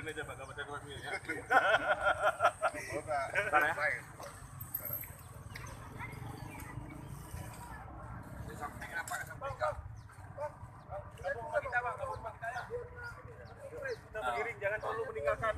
Dengerin aja Pak, baca dulu ya. Bentar ya. Kita berdiri, jangan terlalu meninggalkan